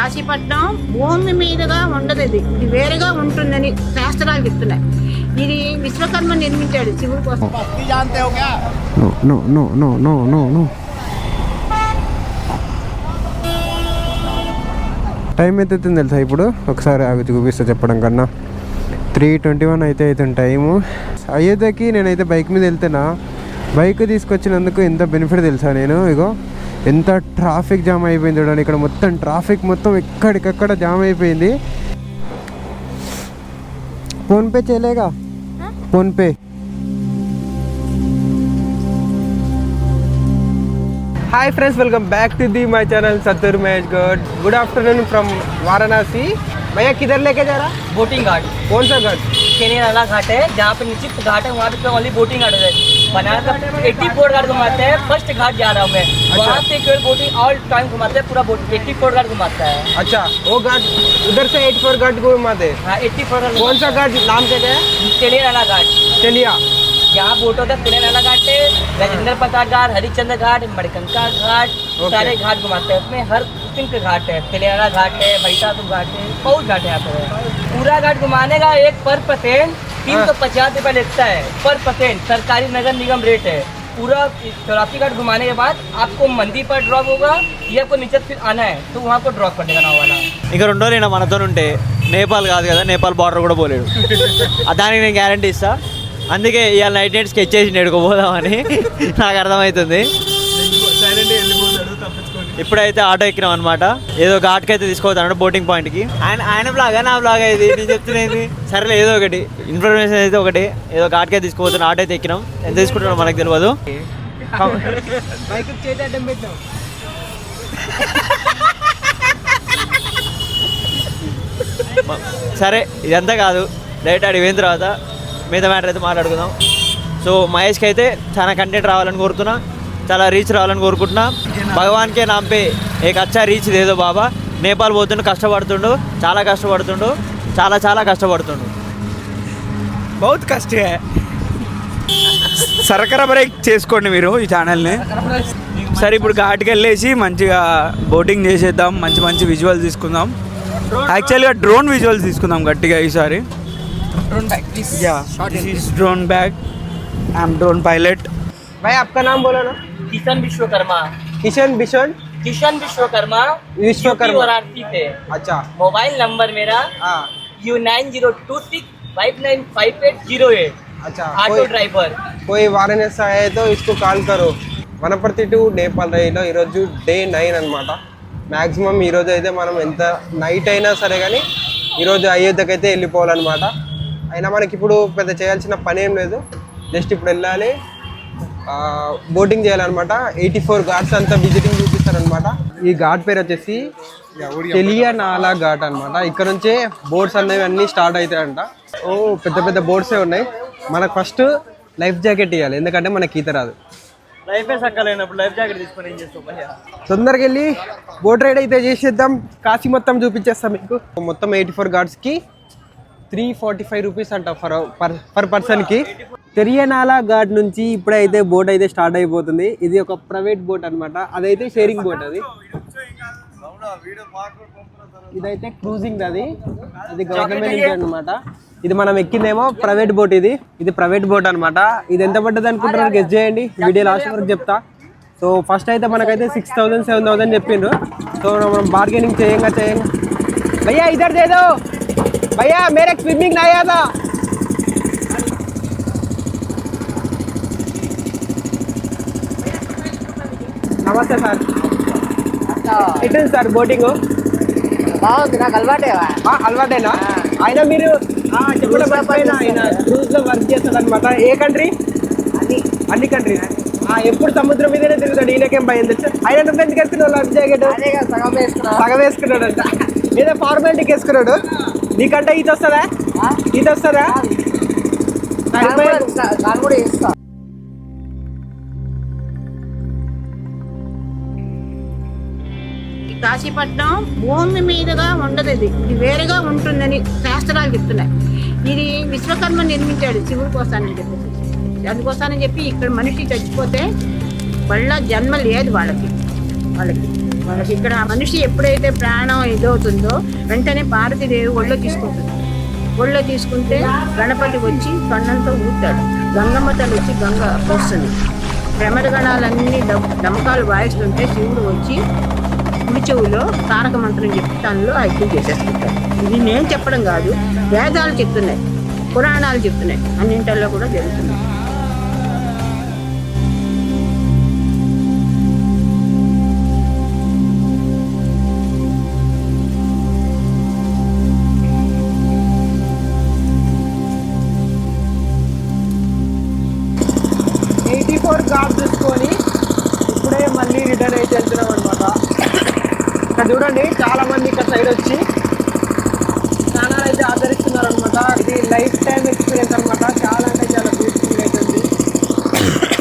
కాశీపట్నం భూమి మీదుగా ఉండదు, ఇది వేరుగా ఉంటుందని శాస్త్రాలు చెప్తున్నాయి. ఇది విశ్వకర్మ నిర్మించాడు శివుడి కోసం. టైం అయితే తెలుసా ఇప్పుడు? ఒకసారి ఆగి చూపిస్తా చెప్పడం కన్నా. 3:21 అయితే అవుతుంది టైము. అయోధ్యకి నేనైతే బైక్ మీద వెళ్తున్నా. బైక్ తీసుకొచ్చినందుకు ఎంత బెనిఫిట్ తెలుసా? నేను ఇగో ఎంత ట్రాఫిక్ జామ్ అయిపోయింది చూడండి. ఇక్కడ మొత్తం ట్రాఫిక్ మొత్తం ఎక్కడికక్కడ జామ్ అయిపోయింది. ఫోన్పే చేయలేగా? PhonePe. Hi friends, welcome back to the my channel Sattar Mahesh Garh. Good afternoon from Varanasi. भैया किधर लेके जा रहा? बोटिंग घाट. कौन सा घाट? केनिया नाला घाट है, जहाँ पे नीचे घाट है, वहाँ पे ओनली बोटिंग घाट है. बनारस 84 घाट घुमाते हैं. फर्स्ट घाट जा रहा हूँ मैं. वहाँ से केवल बोटिंग ऑल टाइम घुमाते हैं, पूरा 84 घाट घुमाता है. अच्छा, वो घाट उधर से 84 घाट घुमाते हैं. हाँ, 84 घाट. कौन सा घाट नाम कहते हैं? केनिया नाला घाट. चलिया. यहाँ बोट होता है, केनिया नाला घाट है, राजेंद्र प्रसाद घाट, हरिश्चंद्र घाट, मणिकंका घाट, सारे घाट घुमाते हैं. उसमें हर दिन के घाट है. केनिया नाला घाट है, बैठापुर घाट है, बहुत घाट है यहाँ पे. पूरा घाट घुमाने का एक पर पर्सन 350 रुपये लगता है पर पर्सन. सरकारी नगर निगम रेट है. पूरा 84 घाट घुमाने के बाद आपको मंदिर पर ड्रॉप होगा या आपको नीचे फिर आना है तो वहाँ पर ड्रॉप करने का नाव वाला. ఇంకా రెండో నేను మనతో ఉంటే నేపాల్ కాదు కదా, నేపాల్ బార్డర్ కూడా పోలేడు. దానికి నేను గ్యారంటీ ఇస్తా. అందుకే ఇవాళ నైట్ స్కెచ్ చేసి నేడుకోపోదామని నాకు అర్థమవుతుంది. ఇప్పుడైతే ఆటో ఎక్కినాం అనమాట. ఏదో ఘాట్కి అయితే తీసుకోవద్దు బోటింగ్ పాయింట్కి. ఆయన బ్లాగా నా బ్లాగా ఇది నేను చెప్తున్నది. సరేలే, ఏదో ఒకటి ఇన్ఫర్మేషన్ అయితే ఒకటి. ఏదో ఘాట్కి అయితే తీసుకోవద్దు. ఆటో అయితే ఎక్కినాం. ఎంత తీసుకుంటున్నాం మనకు తెలియదు. సరే, ఇదంతా కాదు. డైరెక్ట్ ఆడికి పోయిన తర్వాత మిగతా మ్యాటర్ అయితే మాట్లాడుకుందాం. సో మహేష్కి అయితే చాలా కంటెంట్ రావాలని కోరుతున్నా, చాలా రీచ్ రావాలని కోరుకుంటున్నా. భగవాన్కే నాంపే ఏక అచ్చా రీచ్ దేదో బాబా. నేపాల్ పోతుండు, కష్టపడుతుండు, చాలా కష్టపడుతుండు, చాలా కష్టపడుతుండు. బహుత్ కష్టే. సరకర బ్రేక్ చేసుకోండి మీరు ఈ ఛానల్ని. సరే, ఇప్పుడు ఘాట్కి వెళ్ళేసి మంచిగా బోటింగ్ చేసేద్దాం. మంచి విజువల్స్ తీసుకుందాం. యాక్చువల్గా డ్రోన్ విజువల్స్ తీసుకుందాం గట్టిగా ఈసారి. Drone bag. I am drone pilot. भाई आपका नाम बोलो ना. किशन विश्वकर्मा. किशन विश्वकर्मा. वाराणसी से. अच्छा. मोबाइल नंबर मेरा U9026595808. अच्छा. Auto driver. कोई वाराणसी आए तो इसको कॉल करो. వనపర్తి టు నేపాల్ రైల్లో ఈరోజు డే 9 అనమాట. మ్యాక్సిమం ఈరోజు అయితే మనం ఎంత నైట్ అయినా సరే కానీ ఈరోజు అయోధ్యకి అయితే వెళ్ళిపోవాలన్నమాట. అయినా మనకి ఇప్పుడు పెద్ద చేయాల్సిన పని ఏం లేదు. జస్ట్ ఇప్పుడు వెళ్ళాలి, బోటింగ్ చేయాలన్నమాట. 84 ఘాట్స్ అంతా విజిటింగ్ చూపిస్తారనమాట. ఈ ఘాట్ పేరు వచ్చేసి తెలియా నాలా ఘాట్ అనమాట. ఇక్కడ నుంచే బోట్స్ అనేవి అన్నీ స్టార్ట్ అవుతాయంట. ఓ పెద్ద బోట్సే ఉన్నాయి. మనకు ఫస్ట్ లైఫ్ జాకెట్ ఇవ్వాలి, ఎందుకంటే మనకి ఈత రాదు. లైఫే సక్కలేనప్పుడు లైఫ్ జాకెట్ తీసుకొని ఏం చేస్తాం? తొందరగా వెళ్ళి బోట్ రైడ్ అయితే చేసేద్దాం. కాశీ మొత్తం చూపించేస్తాం మీకు. మొత్తం 84 ఘాట్స్కి 345 రూపీస్ అంట పర్ పర్సన్కి. తెరియనాలా ఘాట్ నుంచి ఇప్పుడైతే బోట్ అయితే స్టార్ట్ అయిపోతుంది. ఇది ఒక ప్రైవేట్ బోట్ అనమాట. అదైతే షేరింగ్ బోట్. ఇదైతే క్రూజింగ్. అది గవర్నమెంట్ అనమాట. ఇది మనం ఎక్కిందేమో ప్రైవేట్ బోట్. ఇది ప్రైవేట్ బోట్ అనమాట. ఇది ఎంత పడ్డది అనుకుంటున్నారు? గెస్ చేయండి. వీడియో లాస్ట్ వరకు చెప్తా. సో ఫస్ట్ అయితే మనకైతే 6,000 7,000 చెప్పిండ్రు. సో మనం బార్గెనింగ్ చేయంగా భయ్యా ఇద్దరు దేదో भैया मेरे स्विमिंग नहीं आता. నమస్తే సార్. ఎట్లుంది సార్ బోటింగ్? బాగుంది, నాకు అలవాటేనా? ఆయన మీరు చెప్పడం ఆయన క్రూజ్లో వర్క్ చేస్తాడు అనమాట. ఏ కంట్రీ? అన్ని కంట్రీస్. ఎప్పుడు సముద్రం మీదనే తిరుగుతాడు. ఈయనకేం భయం తెలుసు. ఆయన ఎందుకు వేసుకున్నాడు లైఫ్ జాకెట్? సగం వేసుకున్నాడు అంట. ఏదో ఫార్మాలిటీకి వేసుకున్నాడు. నీకంటే ఈత వస్తుందా? కాశీపట్నం భూమి మీదుగా ఉండదు, ఇది వేరుగా ఉంటుందని శాస్త్రాలు చెప్తున్నాయి. ఇది విశ్వకర్మ నిర్మించాడు శివుడి కోసానని చెప్పేసి. దానికోసానని చెప్పి ఇక్కడ మనిషి చచ్చిపోతే మళ్ళా జన్మ లేదు వాళ్ళకి. వాళ్ళకి ఇక్కడ మనిషి ఎప్పుడైతే ప్రాణం ఇదవుతుందో వెంటనే పార్వతీదేవి ఒళ్ళో తీసుకుంటుంది. ఒళ్ళో తీసుకుంటే గణపతి వచ్చి కన్నంతో ఊతాడు, గంగమ్మ తల్లి వచ్చి గంగ పోస్తుంది. ప్రమదగణాలన్నీ డమకాలు వాయిస్తుంటే శివుడు వచ్చి కుడి చెవులో తారక మంత్రం చెప్పి తనలో ఐక్యం చేసేస్తుంటాడు. ఇది నేను చెప్పడం కాదు, వేదాలు చెప్తున్నాయి, పురాణాలు చెప్తున్నాయి, అన్నింటిలో కూడా జరుగుతుంది. ఘాట్ చూసుకొని ఇప్పుడే మళ్ళీ రిటర్న్ అయితే వెళ్తున్నాం అనమాట. ఇక్కడ చూడండి చాలా మంది ఇక్కడ సైడ్ వచ్చి స్నానాలు అయితే ఆదరిస్తున్నారు అనమాట. ఇది లైఫ్ టైం ఎక్స్పీరియన్స్ అనమాట. చాలా అంటే చాలా బ్యూటిఫుల్ అవుతుంది.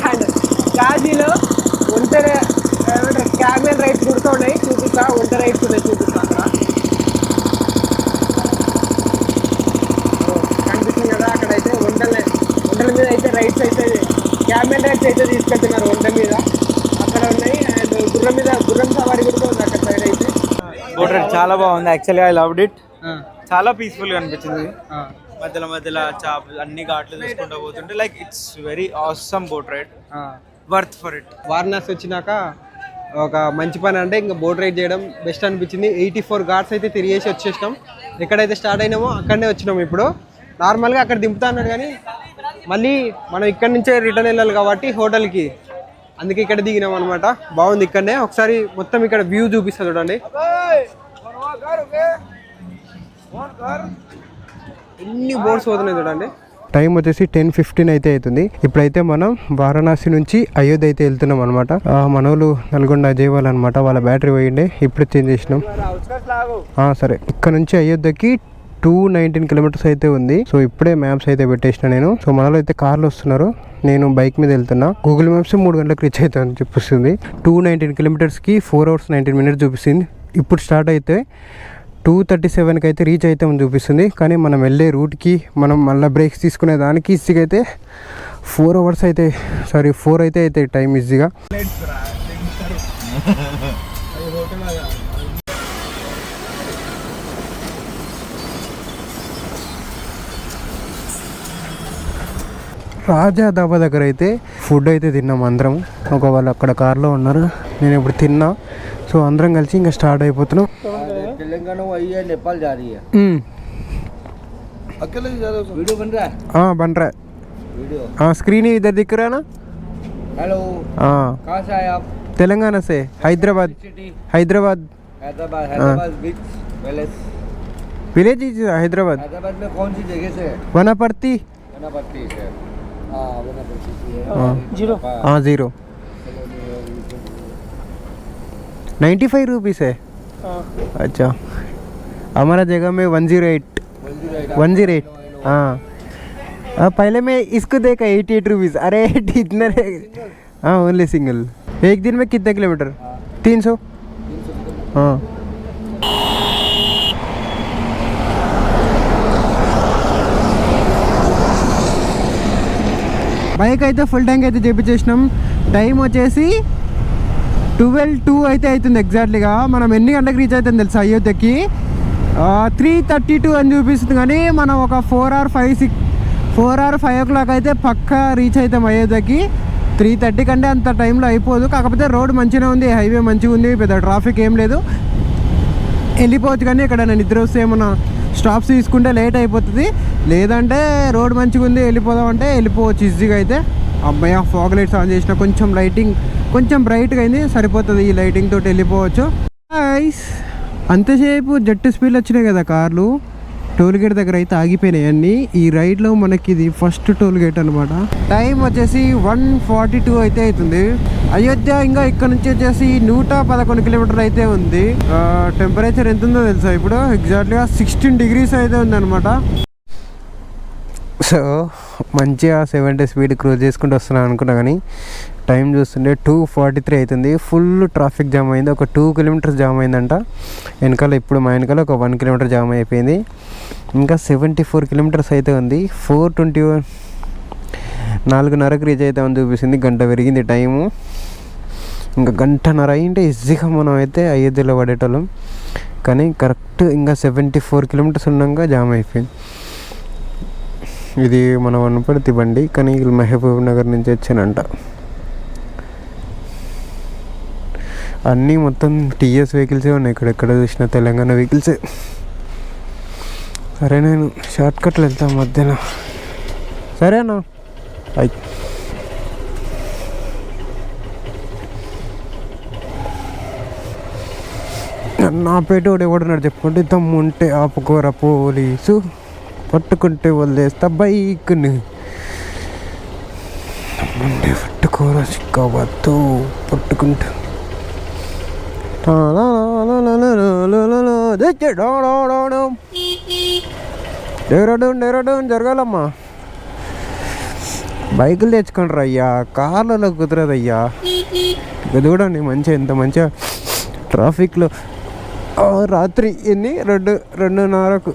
అండ్ కాజీలో ఒంటరి క్యామెల్ రైడ్స్ గుర్తు ఉన్నాయి, చూపిస్తా. ఒంటరి రైడ్స్ ఉన్నాయి, చూపిస్తా. అక్కడ కనిపిస్తుంది కదా, అక్కడైతే ఒంటల మీద అయితే రైడ్స్ అయితే క్యామెల్ రైడ్స్ అయితే తీసుకెళ్తున్నారు ఒంట మీద. అక్కడ ఉన్నాయి. అండ్ గుర్రం సవారీ కూడా ఉంది అక్కడ సైడ్ అయితే. బోట్ రైడ్ చాలా బాగుంది యాక్చువల్గా. I loved it. చాలా పీస్ఫుల్గా అనిపించింది. మధ్యలో చాపలు అన్ని ఘాట్లు చూసుకుంటూ పోతుంటే like it's very awesome boat ride, worth for it. Varanasi వచ్చినాక ఒక మంచి పని అంటే ఇంకా బోట్ రైడ్ చేయడం బెస్ట్ అనిపించింది. 84 ఘాట్స్ అయితే తిరిగేసి వచ్చేసినాం. ఎక్కడైతే స్టార్ట్ అయినామో అక్కడనే వచ్చినాం. ఇప్పుడు నార్మల్గా అక్కడ దింపుతా అన్నాడు, కానీ మళ్ళీ మనం ఇక్కడ నుంచే రిటర్న్ వెళ్ళాలి కాబట్టి హోటల్కి, అందుకే ఇక్కడ దిగినాం అనమాట. బాగుంది ఇక్కడనే. ఒకసారి మొత్తం ఇక్కడ వ్యూ చూపిస్తా చూడండి. ఎన్ని బోట్స్ పోతున్నాయి చూడండి. టైం వచ్చేసి 10:15 అయితే అవుతుంది. ఇప్పుడైతే మనం వారణాసి నుంచి అయోధ్య అయితే వెళ్తున్నాం అనమాట. మనోళ్ళు నల్గొండ అజయవాళ్ళు అనమాట. వాళ్ళ బ్యాటరీ పోయిండే, ఇప్పుడు చేంజ్ చేసినాం. సరే, ఇక్కడ నుంచి అయోధ్యకి 219 కిలోమీటర్స్ అయితే ఉంది. సో ఇప్పుడే మ్యాప్స్ అయితే పెట్టేసిన నేను. సో మనలో అయితే కార్లు వస్తున్నారు, నేను బైక్ మీద వెళ్తున్నా. గూగుల్ మ్యాప్స్ 3 గంటలకు రీచ్ అవుతామని చూపిస్తుంది. 219 కిలోమీటర్స్కి 4 hours 19 minutes చూపిస్తుంది. ఇప్పుడు స్టార్ట్ అయితే 2:37కి అయితే రీచ్ అవుతామని చూపిస్తుంది. కానీ మనం వెళ్ళే రూట్కి మనం మళ్ళీ బ్రేక్స్ తీసుకునే దానికి ఈజీగా అయితే 4 hours అయితే 4 అయితే అవుతాయి టైం ఈజీగా. రాజా దాబా దగ్గర అయితే ఫుడ్ అయితే తిన్నాం అందరం. వాళ్ళు అక్కడ కార్లో ఉన్నారు, నేను ఇప్పుడు తిన్నా. సో అందరం కలిసి ఇంకా స్టార్ట్ అయిపోతున్నాం. तेलंगाना वही है, नेपाल जा रही है। अकेले जा रहे हो? वीडियो बन रहा है? हाँ बन रहा है वीडियो। हाँ स्क्रीन ही इधर दिख रहा है ना। हेलो, हाँ कहाँ से आए आप? तेलंगाना से, हैदराबाद। सिटी हैदराबाद हैदराबाद बीच पैलेस विलेज हैदराबाद। हैदराबाद में कौन सी जगह से है? वनापर्ती। वनापट्टी से। हाँ वनापट्टी से है। हाँ 0 95 रुपीस है। अच्छा, हमारा जगह में 108। हाँ पहले मैं इसको देखा 88 रुपीज़। अरे इतना। हाँ ओनली सिंगल। एक दिन में कितने किलोमीटर? 300। हाँ బైక్ అయితే ఫుల్ ట్యాంక్ అయితే చేపించేసినాం. టైం వచ్చేసి 12:02 అయితే అవుతుంది ఎగ్జాక్ట్లీగా. మనం ఎన్ని గంటలకు రీచ్ అవుతుంది తెలుసా అయోధ్యకి? 3:32 అని చూపిస్తుంది, కానీ మనం ఒక 4 or 5 o'clock అయితే పక్కా రీచ్ అవుతాం అయోధ్యకి. 3:30 కంటే అంత టైంలో అయిపోదు. కాకపోతే రోడ్ మంచిగా ఉంది, హైవే మంచిగా ఉంది, పెద్ద ట్రాఫిక్ ఏం లేదు, వెళ్ళిపోవచ్చు. కానీ ఇక్కడ నేను నిద్ర వస్తే ఏమన్నా స్టాప్స్ తీసుకుంటే లేట్ అయిపోతుంది. లేదంటే రోడ్ మంచిగా ఉంది వెళ్ళిపోదాం అంటే వెళ్ళిపోవచ్చు ఈజీగా అయితే. అబ్బాయి ఫాగ్ లైట్స్ ఆన్ చేసిన, కొంచెం లైటింగ్ కొంచెం బ్రైట్గా అయింది, సరిపోతుంది. ఈ లైటింగ్ తోటి వెళ్ళిపోవచ్చు. అంతసేపు జట్టు స్పీడ్లో వచ్చినాయి కదా కార్లు, టోల్ గేట్ దగ్గర అయితే ఆగిపోయినాయి అన్నీ. ఈ రైడ్లో మనకి ఇది ఫస్ట్ టోల్ గేట్ అనమాట. టైం వచ్చేసి 1:42 అయితే అవుతుంది. అయోధ్య ఇంకా ఇక్కడ నుంచి వచ్చేసి 111 కిలోమీటర్లు అయితే ఉంది. టెంపరేచర్ ఎంత ఉందో తెలుసా ఇప్పుడు? ఎగ్జాక్ట్లీగా 16 degrees అయితే ఉందన్నమాట. సో మంచిగా 70 స్పీడ్ క్రూజ్ చేసుకుంటూ వస్తున్నాను అనుకున్నా, కానీ టైం చూస్తుంటే 2:43 అవుతుంది. ఫుల్ ట్రాఫిక్ జామ్ అయింది. ఒక 2 kilometers జామ్ అయిందంట వెనకాల. ఇప్పుడు మా వెనకాల ఒక 1 kilometer జామ్ అయిపోయింది. ఇంకా 74 kilometers అయితే ఉంది. 4:21 4:30కి రీచ్ అవుతామని చూపిస్తుంది. గంట పెరిగింది టైము. ఇంకా గంటన్నర అయింటే ఈజీగా మనం అయితే అయోధ్యలో పడేటోళ్ళం. కానీ కరెక్ట్ ఇంకా 74 కిలోమీటర్స్ ఉన్నాక జామ్ అయిపోయింది. ఇది మన వనపర్తి బండి, కానీ వీళ్ళు మహబూబ్ నగర్ నుంచి వచ్చానంట. అన్నీ మొత్తం టీఎస్ వెహికల్సే ఉన్నాయి ఎక్కడ చూసిన, తెలంగాణ వెహికల్సే. సరే నేను షార్ట్ కట్లు వెళ్తాను మధ్యలో. సరేనా? అయ్ నా పేటోడు ఎవడున్నాడు చెప్పుకుంటే, దమ్ముంటే ఆపుకోరా పోలీసు, పట్టుకుంటే వదిలేస్తా బైక్ని, దమ్ముంటే పట్టుకోరా చిక్కవద్దు పట్టుకుంటా. డేరాడూన్ జరగాలమ్మా. బైకులు తెచ్చుకుంటారు అయ్యా, కార్లలో కుదరదయ్యా. ఇక చూడండి మంచిగా, ఎంత మంచిగా ట్రాఫిక్లో రాత్రి 2:30కు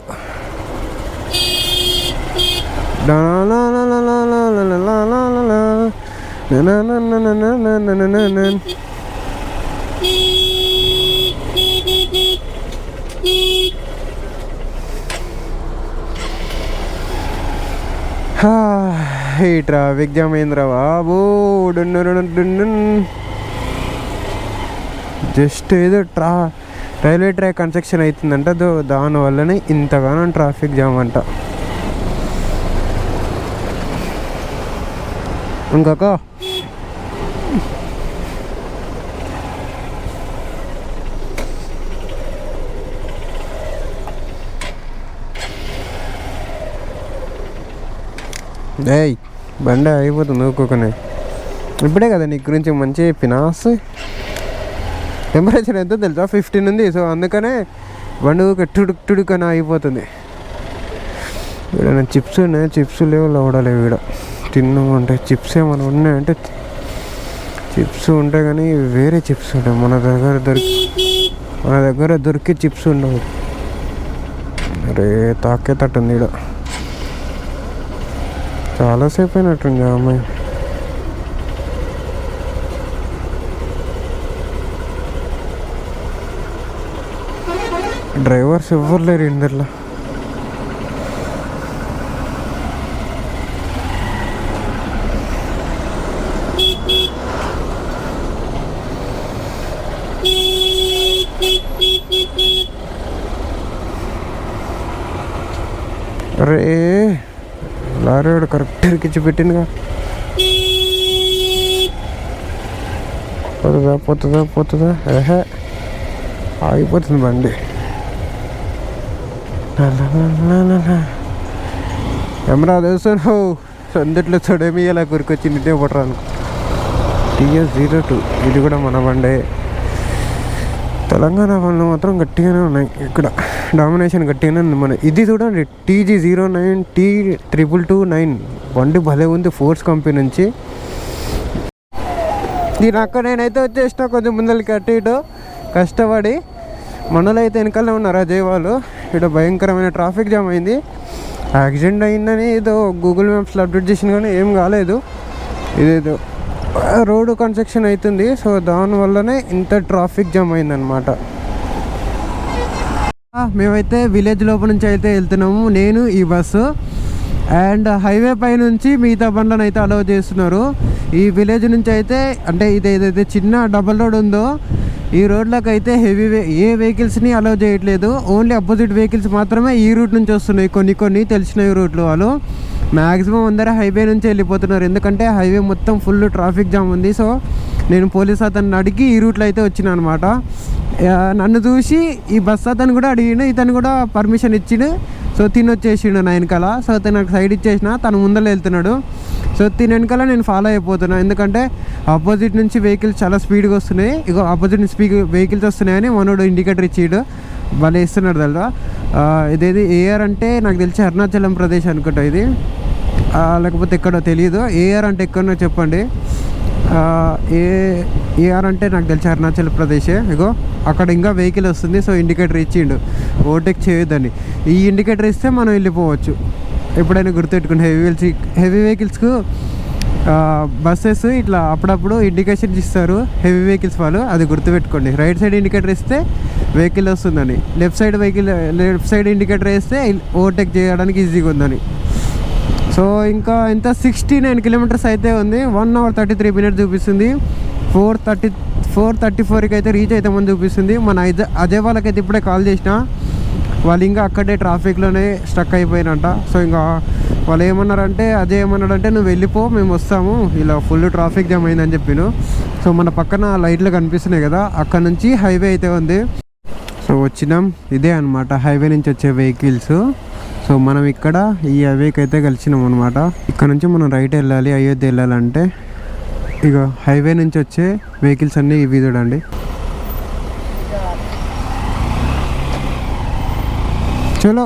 ఈ ట్రాఫిక్ జామ్ అయిందిరా బాబు. జస్ట్ ఏదో రైల్వే ట్రాక్ కన్స్ట్రక్షన్ అవుతుందంట, దానివల్లనే ఇంతగానో ట్రాఫిక్ జామ్ అంట. ఇంకొక ఏయ్ బండి అయిపోతుంది ఊరుకోకనే. ఇప్పుడే కదా నీ గురించి మంచిగా చెప్పిన. టెంపరేచర్ ఎంతో తెలుసా, 15 ఉంది. సో అందుకనే బండి టుడుకని అయిపోతుంది. ఇక్కడ చిప్స్ ఉన్నాయి, చిప్స్ లేవు, లవడలేవు. ఇక్కడ తిన్నామంటే చిప్స్ ఏమైనా ఉన్నాయంటే చిప్స్ ఉంటాయి, కానీ వేరే చిప్స్ ఉంటాయి. మన దగ్గర దొరికే చిప్స్ ఉండవు. అరే తాకే తట్టుంది. ఇక్కడ చాలాసేపు అయినట్టుంది అమ్మాయి. డ్రైవర్స్ ఎవ్వరు లేరు ఇందర్లో. అరే లారీ వాడు కరెక్ట్ ఎరికిచ్చి పెట్టిందిగా. పోతుందా ఏహే ఆగిపోతుంది బండి. కెమెరా తెలుసు సందట్లో చూడేమి ఇలా కురికొచ్చి నిద్ర పట్టరాను. TS02 ఇది కూడా మన బండే. తెలంగాణ వాళ్ళు మాత్రం గట్టిగానే ఉన్నాయి. ఇక్కడ డామినేషన్ గట్టిగానే ఉంది. మన ఇది చూడండి, TG09 T229 బండి భలే ఉంది, ఫోర్స్ కంపెనీ నుంచి. దీని అక్కడ నేనైతే వచ్చేసిన కొంచెం ముందరికి అటు ఇటు కష్టపడి. మనలో అయితే వెనకాలే ఉన్నారు అజయ్ వాళ్ళు. ఇక్కడ భయంకరమైన ట్రాఫిక్ జామ్ అయింది. యాక్సిడెంట్ అయిందని ఏదో గూగుల్ మ్యాప్స్లో అప్డేట్ చేసిన, కానీ ఏం కాలేదు. ఇదేదో రోడ్డు కన్స్ట్రక్షన్ అవుతుంది, సో దానివల్లనే ఇంత ట్రాఫిక్ జామ్ అయిందనమాట. మేమైతే విలేజ్ లోపల నుంచి అయితే వెళ్తున్నాము, నేను ఈ బస్సు. అండ్ హైవే పై నుంచి మిగతా బండ్లను అయితే అలౌ చేస్తున్నారు. ఈ విలేజ్ నుంచి అయితే, అంటే ఇది ఏదైతే చిన్న డబల్ రోడ్ ఉందో ఈ రోడ్లకు అయితే ఏ వెహికల్స్ని అలౌ చేయట్లేదు. ఓన్లీ అపోజిట్ వెహికల్స్ మాత్రమే ఈ రూట్ నుంచి వస్తున్నాయి. కొన్ని తెలిసిన రూట్లు వాళ్ళు మ్యాక్సిమం అందరూ హైవే నుంచి వెళ్ళిపోతున్నారు, ఎందుకంటే హైవే మొత్తం ఫుల్ ట్రాఫిక్ జామ్ ఉంది. సో నేను పోలీస్ అతన్ని అడిగి ఈ రూట్లో అయితే వచ్చిన అనమాట. నన్ను చూసి ఈ బస్ అతను కూడా అడిగిండు, ఇతను కూడా పర్మిషన్ ఇచ్చిండు. సో తినొచ్చేసిండు నా వెనకాల. సో నాకు సైడ్ ఇచ్చేసిన, తను ముందర వెళ్తున్నాడు. సో తిని వెనకాల నేను ఫాలో అయిపోతున్నా, ఎందుకంటే ఆపోజిట్ నుంచి వెహికల్స్ చాలా స్పీడ్గా వస్తున్నాయి. ఇగో ఆపోజిట్ నుంచి వెహికల్స్ వస్తున్నాయని మనోడు ఇండికేటర్ ఇచ్చాడు, భలే ఇస్తున్నాడు తెలుసా. ఇదేది ఏఆర్ అంటే నాకు తెలిసి అరుణాచలం ప్రదేశ్ అనుకుంటా ఇది, లేకపోతే ఎక్కడో తెలియదు. ఏఆర్ అంటే ఎక్కడో చెప్పండి. ఏఆర్ అంటే నాకు తెలిసి అరుణాచల్ ప్రదేశే. ఇగో అక్కడ ఇంకా వెహికల్ వస్తుంది. సో ఇండికేటర్ ఇచ్చిండు, ఓవర్టేక్ చేయొద్దని. ఈ ఇండికేటర్ ఇస్తే మనం వెళ్ళిపోవచ్చు. ఎప్పుడైనా గుర్తుపెట్టుకుని హెవీ వెహికల్స్కు బస్సెస్ ఇట్లా అప్పుడప్పుడు ఇండికేషన్ ఇస్తారు హెవీ వెహికల్స్ వాళ్ళు, అది గుర్తుపెట్టుకోండి. రైట్ సైడ్ ఇండికేటర్ ఇస్తే వెహికల్ వస్తుందని, లెఫ్ట్ సైడ్ ఇండికేటర్ వేస్తే ఓవర్టేక్ చేయడానికి ఈజీగా ఉందని. సో ఇంకా ఎంత 69 కిలోమీటర్స్ అయితే ఉంది. 1 hour 33 minutes చూపిస్తుంది. 4:34కి అయితే రీచ్ అవుతామని చూపిస్తుంది. మన అజయ్ వాళ్ళకైతే ఇప్పుడే కాల్ చేసిన, వాళ్ళు ఇంకా అక్కడే ట్రాఫిక్లోనే స్టక్ అయిపోయినట్ట. సో ఇంకా వాళ్ళు ఏమన్నారంటే, అజయ్ ఏమన్నాడంటే నువ్వు వెళ్ళిపో మేము వస్తాము, ఇలా ఫుల్ ట్రాఫిక్ జామ్ అయిందని చెప్పాను. సో మన పక్కన లైట్లు కనిపిస్తున్నాయి కదా, అక్కడ నుంచి హైవే అయితే ఉంది. సో వచ్చినాం, ఇదే అనమాట హైవే నుంచి వచ్చే వెహికల్స్. సో మనం ఇక్కడ ఈ హైవేకి అయితే కలిసినాం అనమాట. ఇక్కడ నుంచి మనం రైట్ వెళ్ళాలి, అయోధ్య వెళ్ళాలంటే. ఇక హైవే నుంచి వచ్చే వెహికల్స్ అన్నీ ఇవి చూడండి. చలో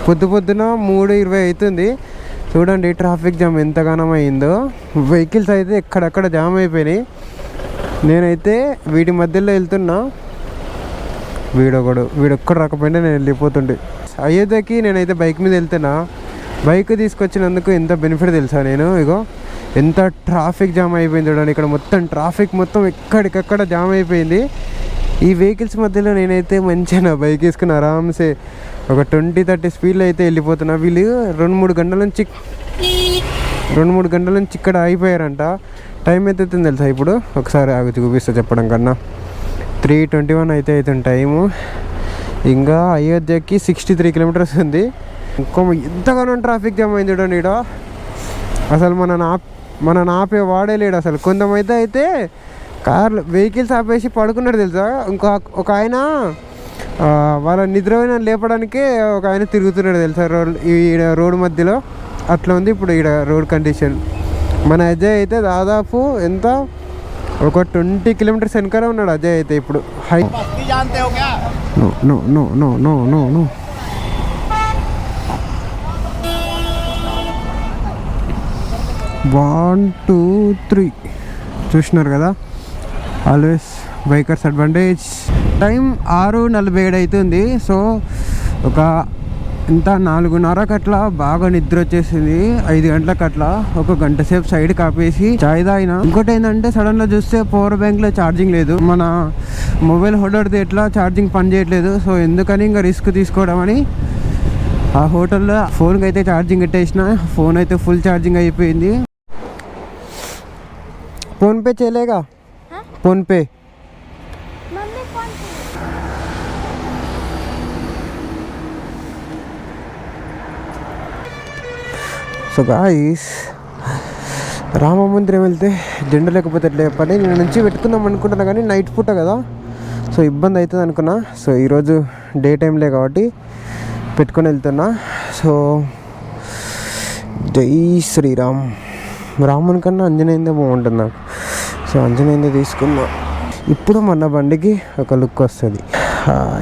పొద్దున 3:20 అవుతుంది. చూడండి ట్రాఫిక్ జామ్ ఎంతగానో అయిందో. వెహికల్స్ అయితే ఎక్కడెక్కడ జామ్ అయిపోయినాయి. నేనైతే వీటి మధ్యలో వెళ్తున్నా, వీడొక్కడు రాకపోయినా నేను వెళ్ళిపోతుండే. అయోధ్యకి నేనైతే బైక్ మీద వెళ్తున్నా. బైక్ తీసుకొచ్చినందుకు ఎంత బెనిఫిట్ తెలుసా నేను. ఇగో ఎంత ట్రాఫిక్ జామ్ అయిపోయింది చూడండి. ఇక్కడ మొత్తం ట్రాఫిక్ మొత్తం ఎక్కడికక్కడ జామ్ అయిపోయింది. ఈ వెహికల్స్ మధ్యలో నేనైతే మంచిగా బైక్ వేసుకుని ఆరామ్సే ఒక 20-30 స్పీడ్లో అయితే వెళ్ళిపోతున్నా. వీళ్ళు 2-3 గంటల నుంచి ఇక్కడ అయిపోయారంట. టైం అయితే తెలుసా ఇప్పుడు, ఒకసారి ఆగి చూపిస్తా చెప్పడం కన్నా. 3:21 అయితే అవుతుంది టైము. ఇంకా అయోధ్యకి 63 కిలోమీటర్స్ ఉంది. ఇంకో ఎంతగానో ట్రాఫిక్ జామ్ అయింది చూడండి. ఇక్కడ అసలు మన ఆపే వాడే లేడు అసలు. కొంతమంది అయితే కార్లు వెహికల్స్ ఆపేసి పడుకున్నాడు తెలుసా. ఒక ఆయన వాళ్ళ నిద్రపోయిన లేపడానికే ఒక ఆయన తిరుగుతున్నాడు తెలుసా ఈ రోడ్ మధ్యలో. అట్లా ఉంది ఇప్పుడు ఇక్కడ రోడ్ కండిషన్. మన అజయ్ అయితే దాదాపు ఎంత ఒక 20 కిలోమీటర్స్ వెనకాల ఉన్నాడు అజయ్ అయితే ఇప్పుడు. హై నో 1 2 3 చూసినారు కదా, ఆల్వేస్ బైకర్స్ అడ్వాంటేజ్. టైం 6:47 అవుతుంది. సో ఒక ఇంత 4:30కి అట్లా బాగా నిద్ర వచ్చేసింది. 5 గంటలకు అట్లా ఒక గంట సేపు సైడ్ కాపేసి చాయ్ తాగిన. ఇంకోటి ఏంటంటే సడన్గా చూస్తే పవర్ బ్యాంక్లో ఛార్జింగ్ లేదు. మన మొబైల్ హోల్డర్ది ఎట్లా ఛార్జింగ్ పని చేయట్లేదు. సో ఎందుకని ఇంకా రిస్క్ తీసుకోవడం అని ఆ హోటల్లో ఫోన్కి అయితే ఛార్జింగ్ పెట్టేసిన. ఫోన్ అయితే ఫుల్ ఛార్జింగ్ అయిపోయింది. ఫోన్పే చేయలేగా, PhonePe so guys, Rama Mandiram వెళ్తే జెండా లేకపోతే ఎట్లా చెప్పాలి. నేను నుంచి పెట్టుకుందాం అనుకుంటున్నా కానీ నైట్ పూట కదా, సో ఇబ్బంది అవుతుంది అనుకున్నా. సో ఈరోజు డే టైంలే కాబట్టి పెట్టుకొని వెళ్తున్నా. సో జై శ్రీరామ్. రాముని కన్నా ఆంజనేయందే బాగుంటుంది నాకు. సో ఆంజనేయందే తీసుకున్నా. ఇప్పుడు మన బండికి ఒక లుక్ వస్తుంది.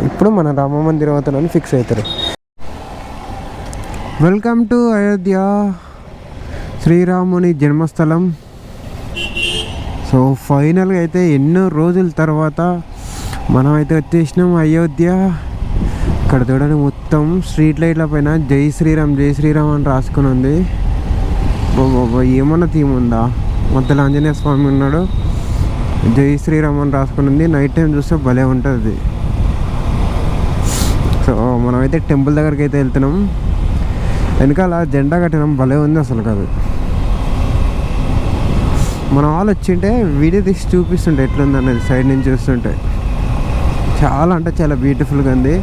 ఇప్పుడు మన రామ మందిరం అవుతానని ఫిక్స్ అవుతారు. వెల్కమ్ టు అయోధ్య, శ్రీరాముని జన్మస్థలం. సో ఫైనల్గా అయితే ఎన్నో రోజుల తర్వాత మనం అయితే వచ్చేసినాం అయోధ్య. ఇక్కడ చూడండి మొత్తం స్ట్రీట్ లైట్ల పైన జై శ్రీరామ్ జై శ్రీరామ్ అని రాసుకుని ఉంది. ఏమన్నా థీమ్ ఉందా? మధ్యలో ఆంజనేయ స్వామి ఉన్నాడు, జై శ్రీరామ్ అని రాసుకుని ఉంది. నైట్ టైం చూస్తే భలే ఉంటుంది. సో మనమైతే టెంపుల్ దగ్గరికి అయితే వెళ్తున్నాం. వెనకాల జెండా కట్టినాం, భలే ఉంది అసలు కాదు. మన వాళ్ళు వచ్చింటే వీడియో తీసి చూపిస్తుంటే ఎట్లుంది అనేది సైడ్ నుంచి చూస్తుంటే చాలా అంటే చాలా బ్యూటిఫుల్గా ఉంది.